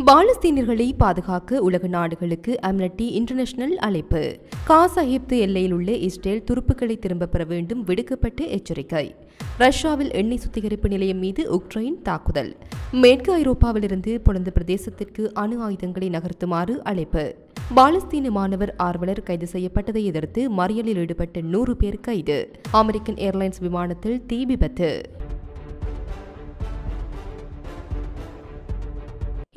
பாலஸ்தீனியர்களை பாதுகாக்க உலக நாடுகளுக்கு அம்னஸ்டி இன்டர்நேஷனல் அழைப்பு. காசா எகிப்து எல்லையில் உள்ள இஸ்ரேல் துருப்புக்களை திரும்பப் பெற வேண்டும் விடுக்கப்பட்ட எச்சரிக்கை. ரஷ்யாவில் எண்ணெய் சுத்திகரிப்பு நிலையம் மீது உக்ரைன் தாக்குதல். மேற்கு ஐரோப்பாவிலிருந்து போலந்து பிரதேசத்திற்கு அணு ஆயுதங்களை நகர்த்துமாறு அழைப்பு. பாலஸ்தீன மாணவர் ஆர்வலர் கைது செய்யப்பட்டதை எதிர்த்து மறியலில் ஈடுபட்ட 100 பேர் கைது. அமெரிக்கன் ஏர்லைன்ஸ் விமானத்தில் தீ விபத்து.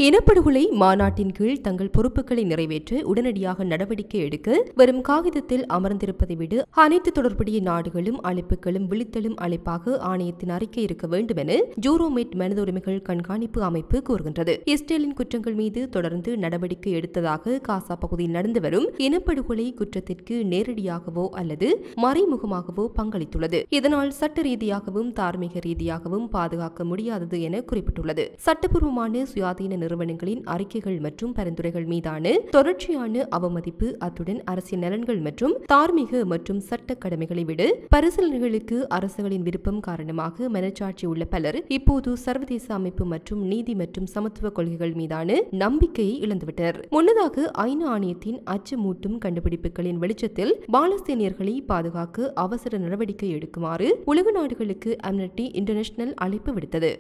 இனப்படுகொலை மாநாட்டின் கீழ் தங்கள் பொறுப்புகளை நிறைவேற்ற உடனடியாக நடவடிக்கை எடுக்க வெறும் காகிதத்தில் அமர்ந்திருப்பதை விட அனைத்து தொடர்புடைய நாடுகளும் அழைப்புகளும் விழித்தலும் அழைப்பாக ஆணையத்தின் அறிக்கை இருக்க வேண்டும் என ஜூரோமேட் மனித உரிமைகள் கண்காணிப்பு அமைப்பு கூறுகின்றது. இஸ்ரேலின் குற்றங்கள் மீது தொடர்ந்து நடவடிக்கை எடுத்ததாக காசா பகுதியில் நடந்து வரும் இனப்படுகொலை குற்றத்திற்கு நேரடியாகவோ அல்லது மறைமுகமாகவோ பங்களித்துள்ளது. இதனால் சட்ட ரீதியாகவும் தார்மீக ரீதியாகவும் பாதுகாக்க முடியாதது என குறிப்பிட்டுள்ளது. சட்டப்பூர்வமான சுயாதீன நிறுவனங்களின் அறிக்கைகள் மற்றும் பரிந்துரைகள் மீதான தொடர்ச்சியான அவமதிப்பு, அத்துடன் அரசியல் நலன்கள் மற்றும் தார்மீக மற்றும் சட்ட கடமைகளை விட பரிசீலனைகளுக்கு அரசுகளின் விருப்பம் காரணமாக மனச்சாட்சி உள்ள பலர் இப்போது சர்வதேச அமைப்பு மற்றும் நீதி மற்றும் சமத்துவ கொள்கைகள் மீதான நம்பிக்கையை இழந்துவிட்டனர். முன்னதாக ஐநா ஆணையத்தின் அச்சமூட்டும் கண்டுபிடிப்புகளின் வெளிச்சத்தில் பாலஸ்தீனியர்களை பாதுகாக்க அவசர நடவடிக்கை எடுக்குமாறு உலக நாடுகளுக்கு அம்னஸ்டி இன்டர்நேஷனல் அழைப்பு விடுத்தது.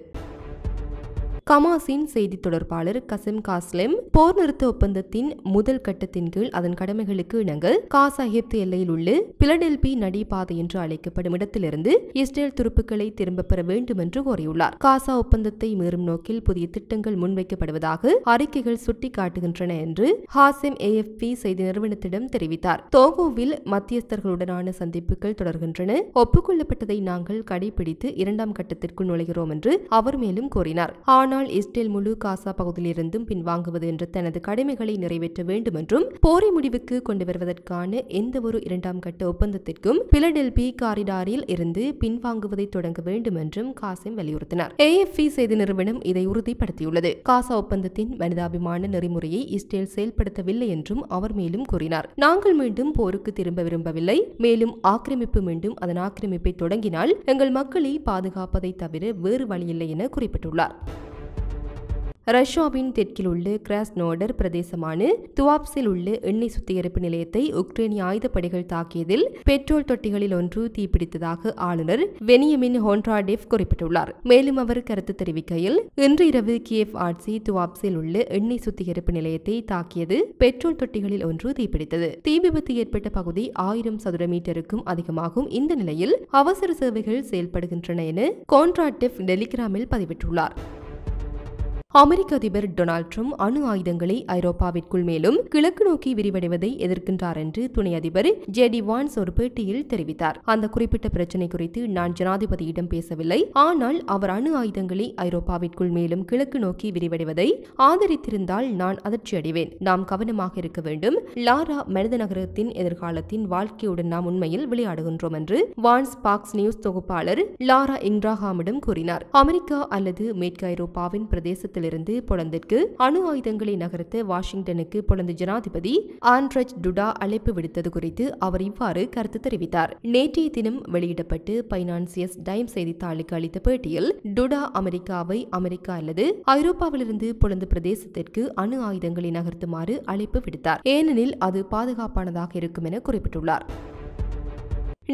ஹமாஸின் செய்தி தொடர்பாளர் கசிம் காஸ்லெம் போர் நிறுத்த ஒப்பந்தத்தின் முதல் கட்டத்தின் கீழ் அதன் கடமைகளுக்கு இணங்க காசா எகிப்து எல்லையில் உள்ள பிலடெல்பி நடிபாதை என்று அழைக்கப்படும் இடத்திலிருந்து இஸ்ரேல் துருப்புக்களை திரும்பப் பெற வேண்டும் என்று கோரியுள்ளார். காசா ஒப்பந்தத்தை மீறும் நோக்கில் புதிய திட்டங்கள் முன்வைக்கப்படுவதாக அறிக்கைகள் சுட்டிக்காட்டுகின்றன என்று ஹாசிம் AFP செய்தி நிறுவனத்திடம் தெரிவித்தார். தோகோவில் மத்தியஸ்தர்களுடனான சந்திப்புகள் தொடர்கின்றன. ஒப்புக்கொள்ளப்பட்டதை நாங்கள் கடைபிடித்து இரண்டாம் கட்டத்திற்குள் நுழைகிறோம் என்று அவர் மேலும் கூறினார். ஆனால் இஸ்ரேல் முழு காசா பகுதியிலிருந்தும் பின்வாங்குவது என்ற தனது கடமைகளை நிறைவேற்ற வேண்டும் என்றும் போரை முடிவுக்கு கொண்டு வருவதற்கான எந்தவொரு இரண்டாம் கட்ட ஒப்பந்தத்திற்கும் பிலடெல்பி காரிடாரில் இருந்து பின்வாங்குவதை தொடங்க வேண்டும் என்றும் காசிம் வலியுறுத்தினார். AFP செய்தி நிறுவனம் இதை உறுதிப்படுத்தியுள்ளது. காசா ஒப்பந்தத்தின் மனிதாபிமான நெறிமுறையை இஸ்ரேல் செயல்படுத்தவில்லை என்றும் அவர் மேலும் கூறினார். நாங்கள் மீண்டும் போருக்கு திரும்ப விரும்பவில்லை. மேலும் ஆக்கிரமிப்பு மீண்டும் அதன் ஆக்கிரமிப்பை தொடங்கினால் எங்கள் மக்களை பாதுகாப்பதை தவிர வேறு வழியில்லை என குறிப்பிட்டுள்ளார். ரஷ்யாவின் தெற்கில் உள்ள கிராஸ்னோடர் பிரதேசமான துவாப்ஸில் உள்ள எண்ணெய் சுத்திகரிப்பு நிலையத்தை உக்ரைனிய ஆயுதப்படைகள் தாக்கியதில் பெட்ரோல் தொட்டிகளில் ஒன்று தீப்பிடித்ததாக ஆளுநர் வெனியமின் ஹோன்ட்ராடேவ் குறிப்பிட்டுள்ளார். மேலும் அவர் கருத்து தெரிவிக்கையில், இன்று இரவு கியேவ் ஆட்சி துவாப்ஸில் உள்ள எண்ணெய் சுத்திகரிப்பு நிலையத்தை தாக்கியது. பெட்ரோல் தொட்டிகளில் ஒன்று தீப்பிடித்தது. தீ விபத்து ஏற்பட்ட பகுதி 1000 சதுர மீட்டருக்கும் அதிகமாகும். இந்த நிலையில் அவசர சேவைகள் செயல்படுகின்றன என ஹோன்ட்ராடேவ் டெலிகிராமில் பதிவிட்டுள்ளார். அமெரிக்க அதிபர் டொனால்ட் ட்ரம்ப் அணு ஆயுதங்களை ஐரோப்பாவிற்குள் மேலும் கிழக்கு நோக்கி விரிவடைவதை எதிர்க்கின்றார் என்று துணை அதிபர் JD வான்ஸ் ஒரு பேட்டியில் தெரிவித்தார். அந்த குறிப்பிட்ட பிரச்சினை குறித்து நான் ஜனாதிபதியிடம் பேசவில்லை. ஆனால் அவர் அணு ஆயுதங்களை ஐரோப்பாவிற்குள் மேலும் கிழக்கு நோக்கி விரிவடைவதை ஆதரித்திருந்தால் நான் அதிர்ச்சியடைவேன். நாம் கவனமாக இருக்க வேண்டும். லாரா மனித நகரத்தின் எதிர்காலத்தின் வாழ்க்கையுடன் நாம் உண்மையில் விளையாடுகின்றோம் என்று வான்ஸ் பாக்ஸ் நியூஸ் தொகுப்பாளர் லாரா இங்ராஹாமிடம் கூறினார். அமெரிக்கா அல்லது மேற்கு ஐரோப்பாவின் பிரதேசத்தில் இருந்து போலந்திற்கு அணு ஆயுதங்களை நகர்த்த வாஷிங்டனுக்கு போலந்து ஜனாதிபதி ஆண்ட்ரெஜ் டுடா அழைப்பு விடுத்தது குறித்து அவர் இவ்வாறு கருத்து தெரிவித்தார். நேற்றைய தினம் வெளியிடப்பட்டு பைனான்சியஸ் டைம்ஸ் செய்தித்தாளுக்கு அளித்த பேட்டியில் டுடா அமெரிக்கா அல்லது ஐரோப்பாவிலிருந்து போலந்து பிரதேசத்திற்கு அணு ஆயுதங்களை நகர்த்துமாறு அழைப்பு விடுத்தார். ஏனெனில் அது பாதுகாப்பானதாக இருக்கும் என குறிப்பிட்டுள்ளார்.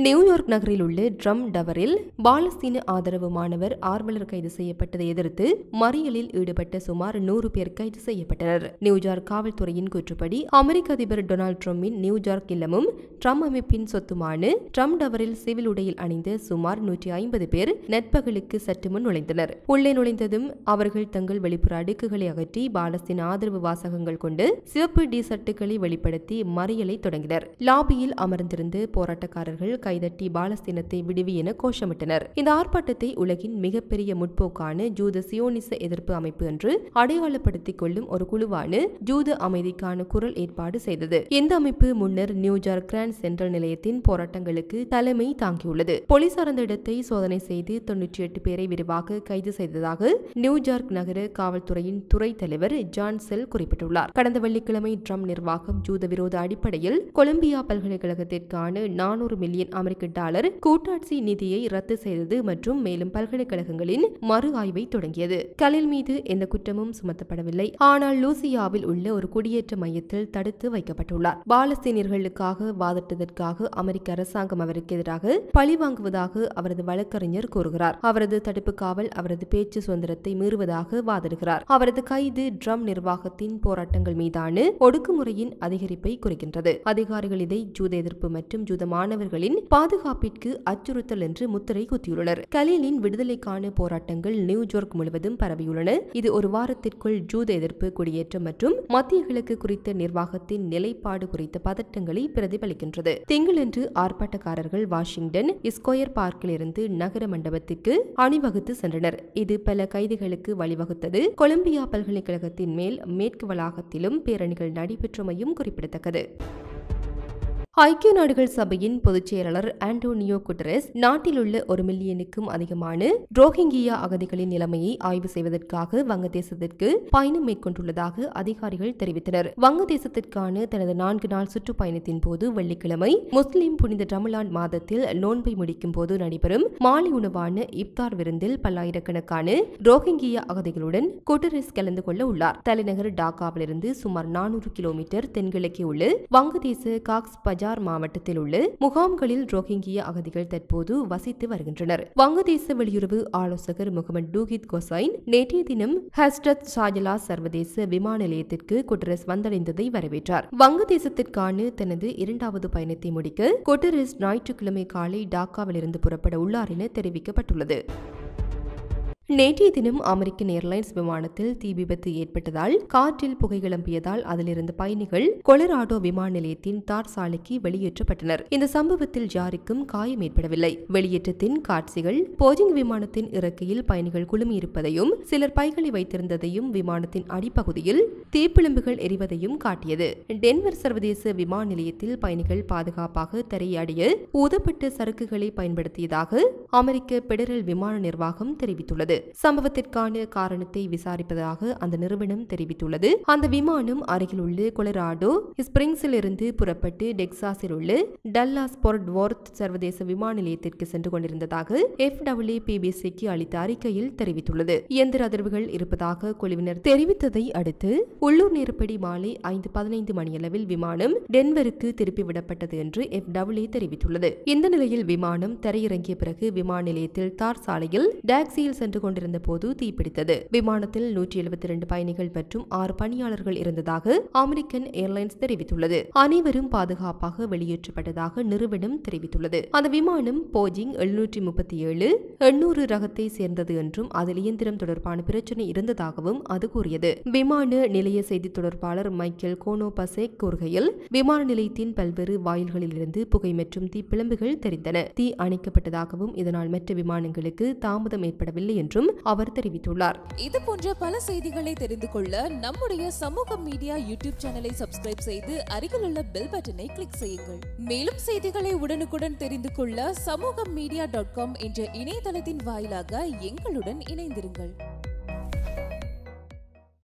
நியூயார்க் நகரில் உள்ள ட்ரம் டவரில் பாலஸ்தீன ஆதரவு மாணவர் ஆர்வலர் கைது செய்யப்பட்டதை எதிர்த்து மறியலில் ஈடுபட்ட சுமார் 100 பேர் கைது செய்யப்பட்டனர். நியூயார்க் காவல்துறையின் கூற்றுப்படி அமெரிக்க அதிபர் டொனால்ட் ட்ரம்பின் நியூயார்க் இல்லமும் ட்ரம் அமைப்பின் சொத்துமான ட்ரம் டவரில் சிவில் உடையில் அணிந்த சுமார் 150 பேர் நட்பகலுக்கு சற்று முன் நுழைந்தனர். உள்ளே நுழைந்ததும் அவர்கள் தங்கள் வெளிப்புற அடுக்குகளை அகற்றி பாலஸ்தீன ஆதரவு வாசகங்கள் கொண்டு சிவப்பு டி சட்டுகளை வெளிப்படுத்தி மறியலை தொடங்கினர். லாபியில் அமர்ந்திருந்த போராட்டக்காரர்கள் கைதட்டி பாலஸ்தீனத்தை விடுவி என கோஷமிட்டனர். இந்த ஆர்ப்பாட்டத்தை உலகின் மிகப்பெரிய முற்போக்கான ஜூத சியோனிச எதிர்ப்பு அமைப்பு என்று அடையாளப்படுத்திக் கொள்ளும் ஒரு குழுவான ஜூத அமைதிக்கான குரல் ஏற்பாடு செய்தது. இந்த அமைப்பு முன்னர் நியூயார்க் கிராண்ட் சென்ட்ரல் நிலையத்தின் போராட்டங்களுக்கு தலைமை தாங்கியுள்ளது. போலீசார் அந்த இடத்தை சோதனை செய்து 98 பேரை விரிவாக கைது செய்ததாக நியூயார்க் நகர காவல்துறையின் துறை தலைவர் ஜான் செல் குறிப்பிட்டுள்ளார். கடந்த வெள்ளிக்கிழமை ட்ரம்ப் நிர்வாகம் ஜூத விரோத அடிப்படையில் கொலம்பியா பல்கலைக்கழகத்திற்கான $400 மில்லியன் அமெரிக்க டாலர் கூட்டாட்சி நிதியை ரத்து செய்தது மற்றும் மேலும் பல்கலைக்கழகங்களின் மறு ஆய்வை தொடங்கியது. கலில் மீது எந்த குற்றமும் சுமத்தப்படவில்லை. ஆனால் லூசியாவில் உள்ள ஒரு குடியேற்ற மையத்தில் தடுத்து வைக்கப்பட்டுள்ளார். பாலஸ்தீனியர்களுக்காக வாதிட்டதற்காக அமெரிக்க அரசாங்கம் அவருக்கு எதிராக பழிவாங்குவதாக அவரது வழக்கறிஞர் கூறுகிறார். அவரது தடுப்பு காவல் அவரது பேச்சு சுதந்திரத்தை மீறுவதாக வாதிடுகிறார். அவரது கைது ட்ரம்ப் நிர்வாகத்தின் போராட்டங்கள் மீதான ஒடுக்குமுறையின் அதிகரிப்பை குறிக்கின்றது. அதிகாரிகள் இதை ஜூத எதிர்ப்பு மற்றும் ஜூத மாணவர்களின் பாதுகாப்பிற்கு அச்சுறுத்தல் என்று முத்திரை குத்தியுள்ளனர். கலீலின் விடுதலைக்கான போராட்டங்கள் நியூயார்க் முழுவதும் பரவியுள்ளன. இது ஒரு வாரத்திற்குள் ஜூத எதிர்ப்பு, குடியேற்றம் மற்றும் மத்திய கிழக்கு குறித்த நிர்வாகத்தின் நிலைப்பாடு குறித்த பதட்டங்களை பிரதிபலிக்கின்றது. திங்களன்று ஆர்ப்பாட்டக்காரர்கள் வாஷிங்டன் ஸ்கொயர் பார்க்கில் இருந்து நகர மண்டபத்திற்கு அணிவகுத்து சென்றனர். இது பல கைதுகளுக்கு வழிவகுத்தது. கொலம்பியா பல்கலைக்கழகத்தின் மேற்கு வளாகத்திலும் பேரணிகள் நடைபெற்றமையும் குறிப்பிடத்தக்கது. ஐக்கிய நாடுகள் சபையின் பொதுச் செயலாளர் ஆண்டோனியோ குட்டரஸ் நாட்டில் உள்ள 1 மில்லியனுக்கும் அதிகமான ரோஹிங்கியா அகதிகளின் நிலைமையை ஆய்வு செய்வதற்காக வங்கதேசத்திற்கு பயணம் மேற்கொண்டுள்ளதாக அதிகாரிகள் தெரிவித்தனர். வங்கதேசத்திற்கான தனது 4 நாள் சுற்றுப்பயணத்தின் போது வெள்ளிக்கிழமை முஸ்லிம் புனித ரமலான் மாதத்தில் நோன்பை முடிக்கும் போது நடைபெறும் மாலை உணவான இப்தார் விருந்தில் பல்லாயிரக்கணக்கான ரோஹிங்கியா அகதிகளுடன் குட்டரஸ் கலந்து கொள்ள உள்ளார். தலைநகர் டாக்காவிலிருந்து சுமார் 400 கிலோமீட்டர் தென்கிழக்கே உள்ள வங்கதேச காக்ஸ் பஜார் மாவட்டத்தில் உள்ள முகாம்களில் ரோஹிங்கியா அகதிகள் தற்போது வசித்து வருகின்றனர். வங்கதேச வெளியுறவு ஆலோசகர் முகமது டூகித் கோசைன் நேற்றைய தினம் ஹஸ்ரத் ஷாஜலா சர்வதேச விமான நிலையத்திற்கு குட்டரஸ் வந்தடைந்ததை வரவேற்றார். வங்கதேசத்திற்கான தனது 2வது பயணத்தை முடிக்க குட்டரஸ் ஞாயிற்றுக்கிழமை காலை டாக்காவிலிருந்து புறப்பட உள்ளார் என தெரிவிக்கப்பட்டுள்ளது. நேற்றைய தினம் அமெரிக்கன் ஏர்லைன்ஸ் விமானத்தில் தீ விபத்து ஏற்பட்டதால் காற்றில் புகை கிளம்பியதால் அதிலிருந்த பயணிகள் கொலராடோ விமான நிலையத்தின் தார் சாலைக்கு வெளியேற்றப்பட்டனர். இந்த சம்பவத்தில் யாருக்கும் காயம் ஏற்படவில்லை. வெளியேற்றத்தின் காட்சிகள் போயிங் விமானத்தின் இறக்கையில் பயணிகள் குழுமியிருப்பதையும் சிலர் பைகளை வைத்திருந்ததையும் விமானத்தின் அடிப்பகுதியில் தீப்பிழம்புகள் எரிவதையும் காட்டியது. டென்வர் சர்வதேச விமான நிலையத்தில் பயணிகள் பாதுகாப்பாக தரையடைய ஊதப்பட்ட சரக்குகளை பயன்படுத்தியதாக அமெரிக்க பெடரல் விமான நிர்வாகம் தெரிவித்துள்ளது. சம்பவத்திற்கான காரணத்தை விசாரிப்பதாக அந்த நிறுவனம் தெரிவித்துள்ளது. அந்த விமானம் அருகில் உள்ள கொலராடோ ஸ்பிரிங்ஸில் இருந்து புறப்பட்டு டெக்சாஸில் உள்ள டல்லாஸ் போர்ட் வொர்த் சர்வதேச விமான நிலையத்திற்கு சென்று கொண்டிருந்ததாக FAA-BBC அளித்த அறிக்கையில் தெரிவித்துள்ளது. இயந்திர அதிர்வுகள் இருப்பதாக குழுவினர் தெரிவித்ததை அடுத்து உள்ளூர் நேரப்படி மாலை 5:15 மணியளவில் விமானம் டென்வருக்கு திருப்பிவிடப்பட்டது என்று FAA தெரிவித்துள்ளது. இந்த நிலையில் விமானம் தரையிறங்கிய பிறகு விமான நிலையத்தில் தார் சாலையில் டாக்ஸியில் சென்று கொண்டிருந்த போது தீப்பிடித்தது. விமானத்தில் 172 பயணிகள் மற்றும் 6 பணியாளர்கள் இருந்ததாக அமெரிக்கன் ஏர்லைன்ஸ் தெரிவித்துள்ளது. அனைவரும் பாதுகாப்பாக வெளியேற்றப்பட்டதாக நிறுவனம் தெரிவித்துள்ளது. அந்த விமானம் போயிங் 737-800 ரகத்தை சேர்ந்தது என்றும் அதில் இயந்திரம் தொடர்பான பிரச்சனை இருந்ததாகவும் அது கூறியது. விமான நிலைய செய்தி தொடர்பாளர் மைக்கேல் கோனோபசெக் கூறுகையில் விமான நிலையத்தின் பல்வேறு வாயில்களில் இருந்து புகை மற்றும் தீப்பிழம்புகள் தெரிந்தன. தீ அணைக்கப்பட்டதாகவும் இதனால் மற்ற விமானங்களுக்கு தாமதம் ஏற்படவில்லை என்றும் அவர் தெரிவித்துள்ளார். இது போன்ற பல செய்திகளை தெரிந்து கொள்ள நம்முடைய சமூக மீடியா யூடியூப் சேனலை சப்ஸ்கிரைப் செய்து அருகிலுள்ள பெல் பட்டனை கிளிக் செய்யுங்கள். மேலும் செய்திகளை உடனுக்குடன் தெரிந்து கொள்ள சமூகமீடியா.com என்ற இணையதளத்தின் வாயிலாக எங்களுடன் இணைந்திருங்கள்.